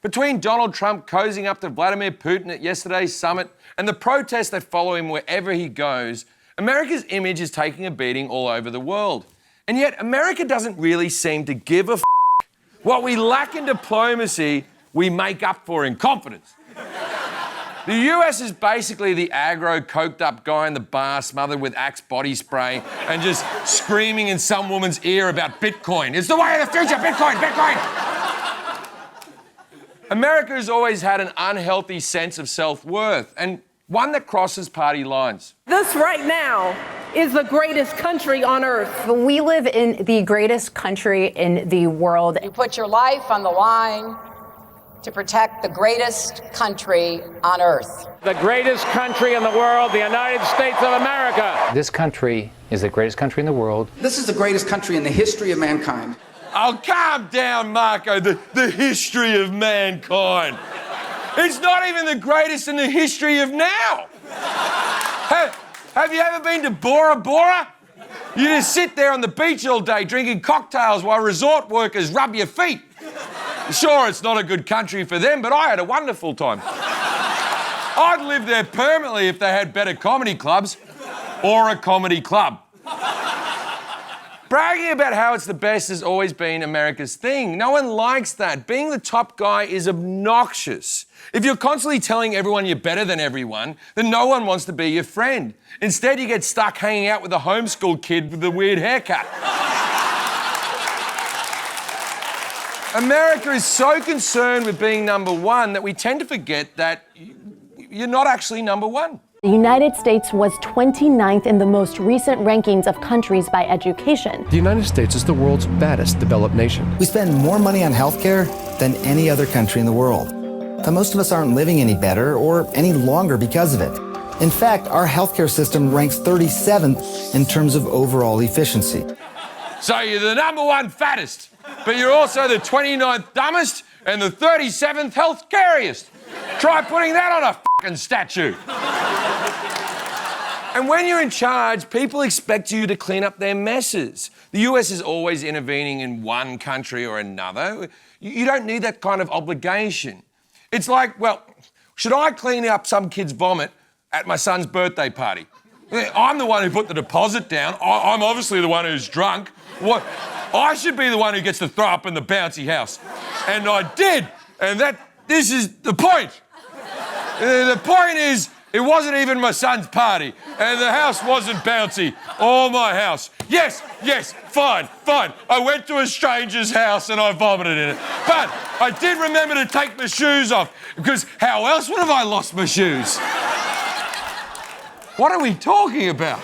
Between Donald Trump cozying up to Vladimir Putin at yesterday's summit and the protests that follow him wherever he goes, America's image is taking a beating all over the world. And yet, America doesn't really seem to give a f***. What we lack in diplomacy, we make up for in confidence. The US is basically the aggro, coked-up guy in the bar smothered with Axe body spray and just screaming in some woman's ear about Bitcoin. It's the way of the future, Bitcoin, Bitcoin! America has always had an unhealthy sense of self-worth, and one that crosses party lines. This right now is the greatest country on earth. We live in the greatest country in the world. You put your life on the line to protect the greatest country on earth. The greatest country in the world, the United States of America. This country is the greatest country in the world. This is the greatest country in the history of mankind. Oh, calm down, Marco, the history of mankind. It's not even the greatest in the history of now. Have you ever been to Bora Bora? You just sit there on the beach all day drinking cocktails while resort workers rub your feet. Sure, it's not a good country for them, but I had a wonderful time. I'd live there permanently if they had better comedy clubs or a comedy club. Bragging about how it's the best has always been America's thing. No one likes that. Being the top guy is obnoxious. If you're constantly telling everyone you're better than everyone, then no one wants to be your friend. Instead, you get stuck hanging out with a homeschool kid with a weird haircut. America is so concerned with being number one that we tend to forget that you're not actually number one. The United States was 29th in the most recent rankings of countries by education. The United States is the world's baddest developed nation. We spend more money on healthcare than any other country in the world. But most of us aren't living any better or any longer because of it. In fact, our healthcare system ranks 37th in terms of overall efficiency. So you're the number one fattest, but you're also the 29th dumbest and the 37th health cariest. Try putting that on a fucking statue. And when you're in charge, people expect you to clean up their messes. The US is always intervening in one country or another. You don't need that kind of obligation. It's like, well, should I clean up some kid's vomit at my son's birthday party? I'm the one who put the deposit down. I'm obviously the one who's drunk. What? I should be the one who gets to throw up in the bouncy house. And I did. And this is the point. The point is, it wasn't even my son's party, and the house wasn't bouncy, or my house. Yes, fine. I went to a stranger's house and I vomited in it. But I did remember to take my shoes off, because how else would have I lost my shoes? What are we talking about?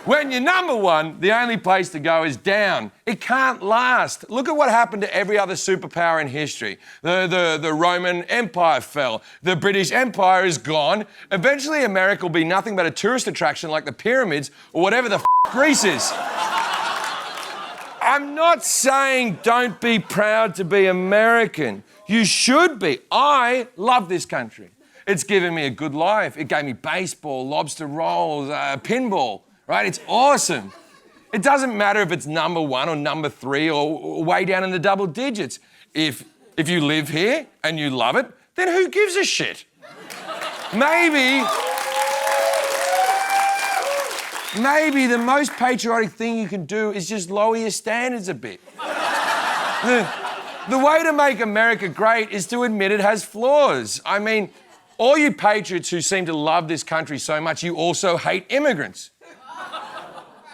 When you're number one, the only place to go is down. It can't last. Look at what happened to every other superpower in history. The Roman Empire fell. The British Empire is gone. Eventually, America will be nothing but a tourist attraction like the pyramids or whatever the Greece is. I'm not saying don't be proud to be American. You should be. I love this country. It's given me a good life. It gave me baseball, lobster rolls, pinball. Right? It's awesome. It doesn't matter if it's number one or number three or way down in the double digits. If you live here and you love it, then who gives a shit? Maybe the most patriotic thing you can do is just lower your standards a bit. The way to make America great is to admit it has flaws. I mean, all you patriots who seem to love this country so much, you also hate immigrants.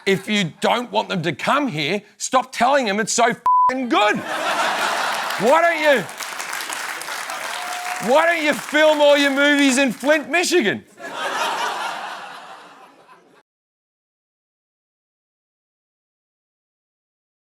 If you don't want them to come here, stop telling them it's so f***ing good. Why don't you film all your movies in Flint, Michigan?